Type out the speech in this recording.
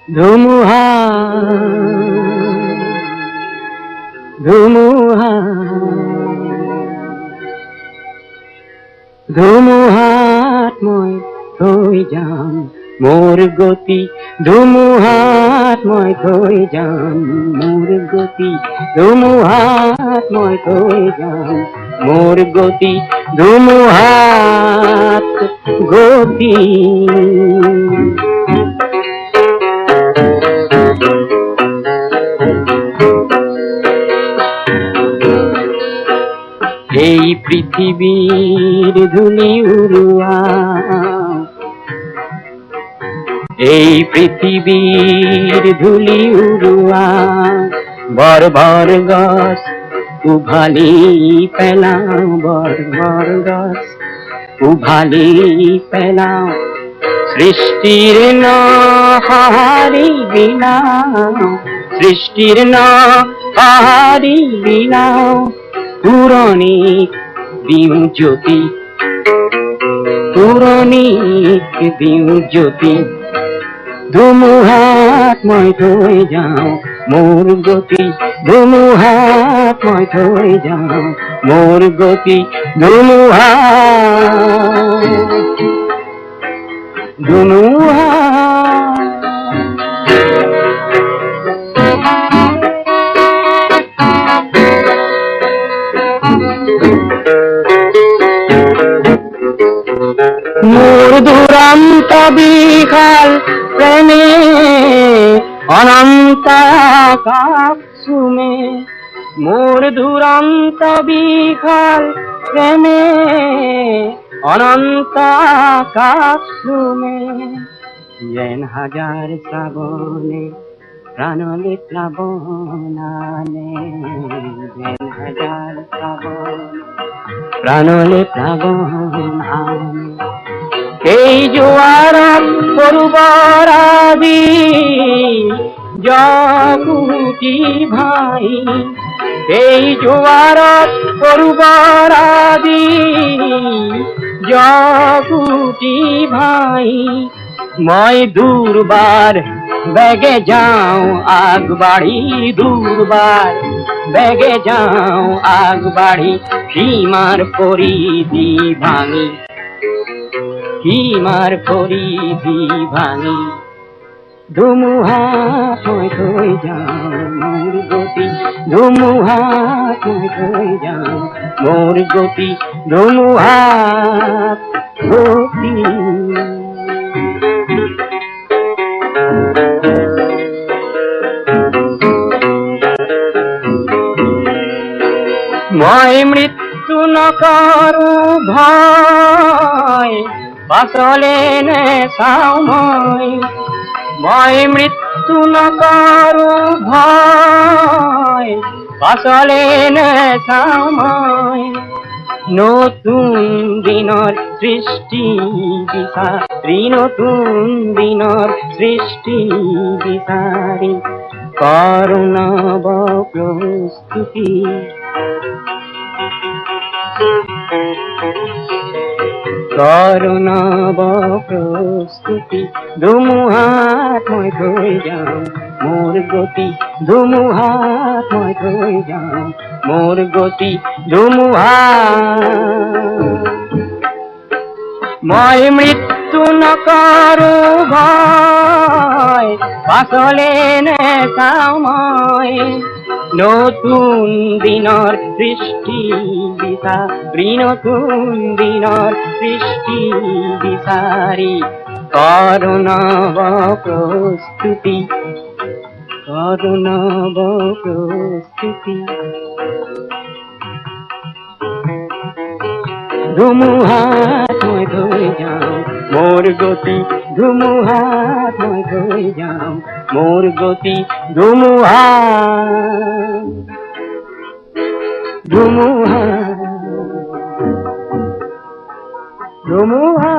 ধুমুহা ধুমুহা ধুমুহাত মই থৈ যাম মোৰ গতি, ধুমুহাত মই থৈ যাম মোৰ গতি, ধুমুহাত মই থৈ যাম মোৰ গতি, ধুমুহাত গতি। এই পৃথিবীর ধুলি উড়ুয়া, এই পৃথিবীর ধুলি উড়ুয়া, বর বর গাছ উভালি পেলাও, বর বর গাছ উভালি পেলাও, সৃষ্টির নহারি বিলাও, সৃষ্টির নহারি বিলাও, পুরনিক দিউ জ্যোতি, পুরনিক দিউ জ্যোতি, ধুমুহাত মই থৈ যাওঁ মোৰ গতি, ধুমুহাত মই থৈ যাওঁ মোৰ গতি, ধুমুহা ধুমুহা। মোর দুরন্ত বিশাল প্রেমে অনন্ত আকাশ চুমে, মোর দুরন্ত বিশাল প্রেমে অনন্ত আকাশ চুমে, যেন হাজার শ্রাবণে প্রাণলে প্লাবন আনে, যেন হাজার শ্রাবণে প্রাণলে প্লাবন আনে, এই জোয়ারাত পরুবরাদি জগুটি ভাই, এই জোয়ারাত পরুবরাদি জগুটি ভাই, মই দুর্বার বেগে যাও আগ বাড়ি, দুর্বার বেগে যাও আগ বাড়ি, সীমার পরিধি ভাঙি, সীমার পরিধি ভাঙি, ধুমুহাত মই থৈ যাওঁ মোৰ গতি, ধুমুহাত মই থৈ যাওঁ মোৰ গতি, ধুমুহাত গতি। মই মৃত্যু নকৰো ভয়, পাছলে নেচাওঁ মই মৃত্যু নকৰো ভয়, পাছলে নেচাওঁ মই, নতুন দিনৰ সৃষ্টি বিচাৰি, নতুন দিনৰ সৃষ্টি বিচাৰি, কৰুণাব প্ৰস্তুতি, করুণাব প্রস্তুতি, ধুমুহাত মই থৈ যাওঁ মোৰ গতি, ধুমুহাত মই থৈ যাওঁ মোৰ গতি, ধুমুহা। মই মৃত্যু নকৰো ভয়, পাছলে নেচাওঁ মই, নতুন দিনৰ সৃষ্টি বিচাৰি, নতুন দিনৰ সৃষ্টি বিচাৰি, কৰুণাব প্ৰস্তুতি, কৰুণাব প্ৰস্তুতি, ধুমুহাত মই থৈ যাওঁ মোৰ গতি, ধুমুহাত মই থৈ যাওঁ মোৰ গতি, ধুমুহা ধুমুহা ধুমুহা।